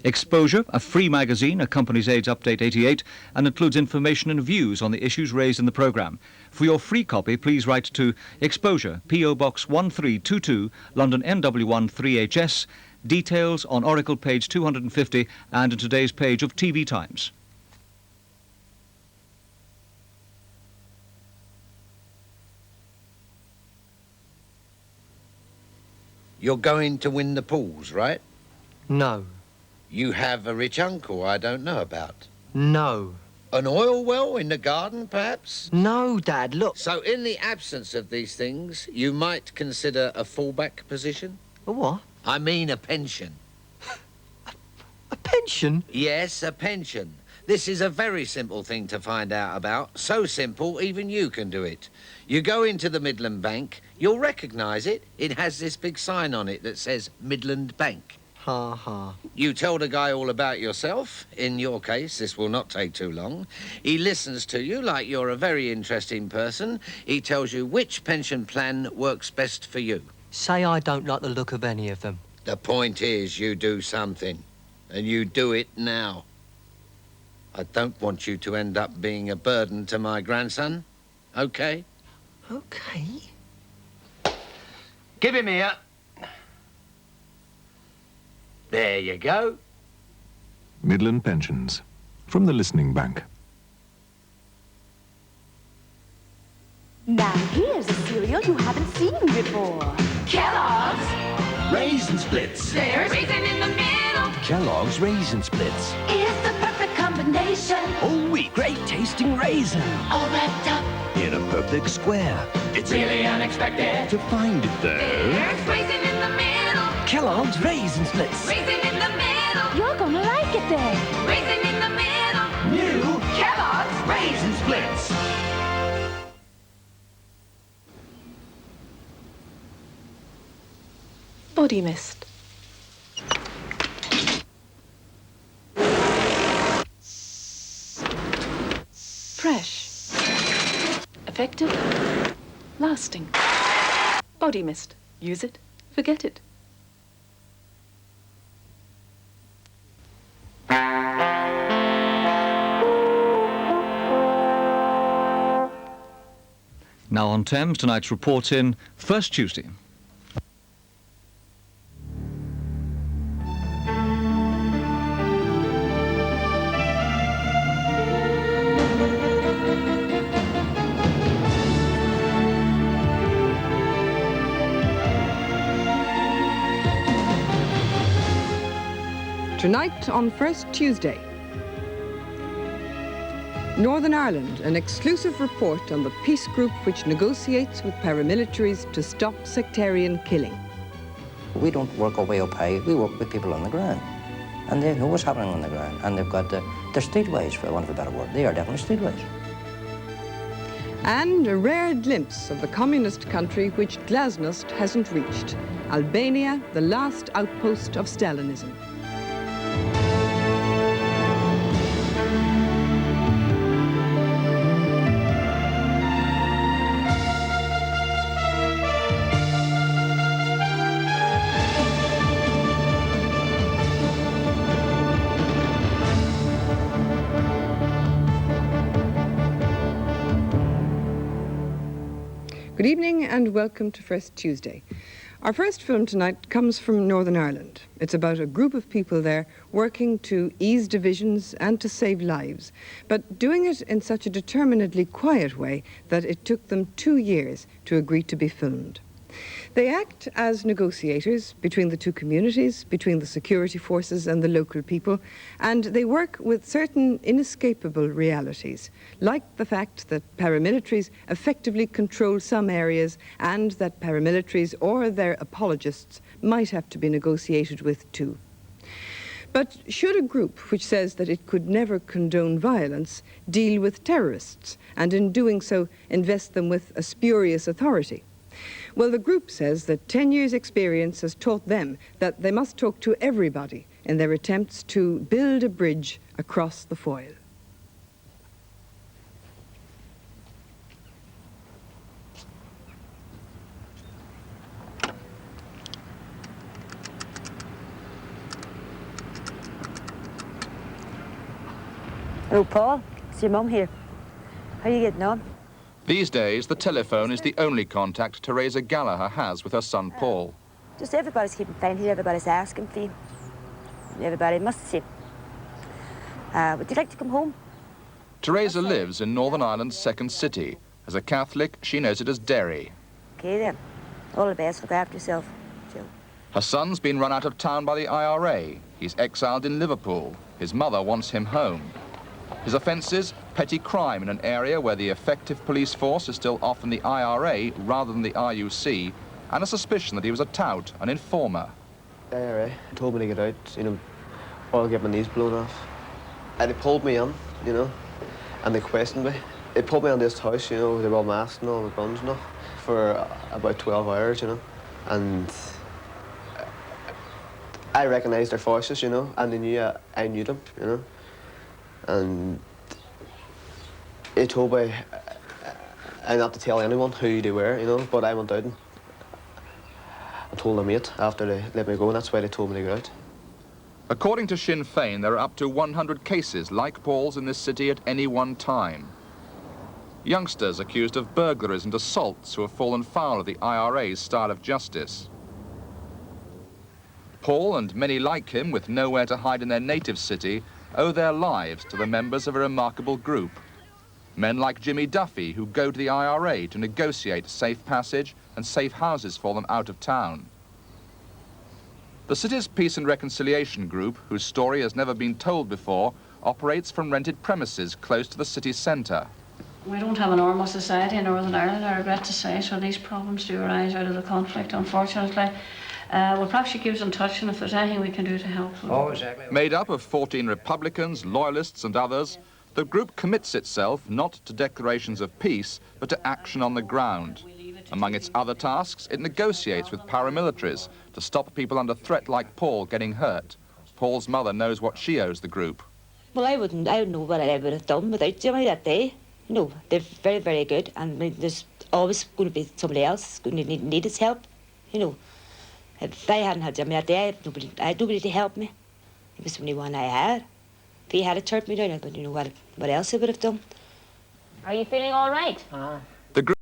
Exposure, a free magazine, accompanies AIDS Update 88 and includes information and views on the issues raised in the programme. For your free copy, please write to Exposure, P.O. Box 1322, London NW1 3HS. Details on Oracle page 250 and in today's page of TV Times. You're going to win the pools, right? No. You have a rich uncle I don't know about. No. An oil well in the garden, perhaps? No, Dad, look. So in the absence of these things, you might consider a fallback position? A what? I mean a pension. A pension? Yes, a pension. This is a very simple thing to find out about. So simple, even you can do it. You go into the Midland Bank, you'll recognise it. It has this big sign on it that says Midland Bank. Ha ha. You tell the guy all about yourself. In your case, this will not take too long. He listens to you like you're a very interesting person. He tells you which pension plan works best for you. Say I don't like the look of any of them. The point is you do something, and you do it now. I don't want you to end up being a burden to my grandson, okay? Okay. Give him here. There you go. Midland Pensions, from the Listening Bank. Now here's a cereal you haven't seen before. Kellogg's Raisin Splitz. There's raisin in the middle. Kellogg's Raisin Splitz. It's the perfect combination. Whole wheat, great tasting raisin. All wrapped up. In a perfect square. It's really unexpected. To find it though. There's raisin in the middle. Kellogg's Raisin Splitz. Raisin in the middle. You're gonna like it there. Raisin in the middle. New Kellogg's Raisin Splitz. Body mist. Fresh. Effective. Lasting. Body mist. Use it. Forget it. Now on Thames, tonight's report in First Tuesday. Tonight on First Tuesday. Northern Ireland, an exclusive report on the peace group which negotiates with paramilitaries to stop sectarian killing. We don't work our way up high, we work with people on the ground. And they know what's happening on the ground. And they've got they're streetwise, for want of a better word. They are definitely streetwise. And a rare glimpse of the communist country which Glasnost hasn't reached. Albania, the last outpost of Stalinism. Good evening and welcome to First Tuesday. Our first film tonight comes from Northern Ireland. It's about a group of people there working to ease divisions and to save lives, but doing it in such a determinedly quiet way that it took them 2 years to agree to be filmed. They act as negotiators between the two communities, between the security forces and the local people, and they work with certain inescapable realities, like the fact that paramilitaries effectively control some areas and that paramilitaries or their apologists might have to be negotiated with too. But should a group which says that it could never condone violence deal with terrorists and in doing so invest them with a spurious authority? Well, the group says that 10 years' experience has taught them that they must talk to everybody in their attempts to build a bridge across the Foyle. Oh, Paul, it's your mum here. How are you getting on? These days, the telephone is the only contact Teresa Gallagher has with her son Paul. Just everybody's keeping fine here. Everybody's asking for you. Everybody must see. Would you like to come home? Teresa lives in Northern Ireland's second city. As a Catholic, she knows it as Derry. Okay, then. All the best. Look after yourself, Jill. Her son's been run out of town by the IRA. He's exiled in Liverpool. His mother wants him home. His offences, petty crime in an area where the effective police force is still often the IRA rather than the RUC, and a suspicion that he was a tout, an informer. The IRA told me to get out, you know, or I'll get my knees blown off. And they pulled me in, you know, and they questioned me. They pulled me in this house, you know, they were all masked and all, with guns and all, for about 12 hours, you know. And I recognised their voices, you know, and they knew I knew them, you know. And they told me not to tell anyone who they were, you know, but I went out and I told a mate after they let me go, and that's why they told me to get out. According to Sinn Féin, there are up to 100 cases like Paul's in this city at any one time. Youngsters accused of burglaries and assaults who have fallen foul of the IRA's style of justice. Paul and many like him, with nowhere to hide in their native city, owe their lives to the members of a remarkable group. Men like Jimmy Duffy, who go to the IRA to negotiate safe passage and safe houses for them out of town. The city's Peace and Reconciliation Group, whose story has never been told before, operates from rented premises close to the city centre. We don't have a normal society in Northern Ireland, I regret to say, so these problems do arise out of the conflict, unfortunately. Well, perhaps you keep us in touch, and if there's anything we can do to help. Oh, exactly. Made up of 14 Republicans, Loyalists and others, the group commits itself not to declarations of peace, but to action on the ground. Among its other tasks, it negotiates with paramilitaries to stop people under threat like Paul getting hurt. Paul's mother knows what she owes the group. Well, I don't know what I would have done without Jimmy that day. You know, they're very, very good, and there's always going to be somebody else going to need his help, you know. If I hadn't had Jimmy that day, I had nobody to help me. It was the only one I had. If he had turned me down, I don't know what else I would have done. Are you feeling all right?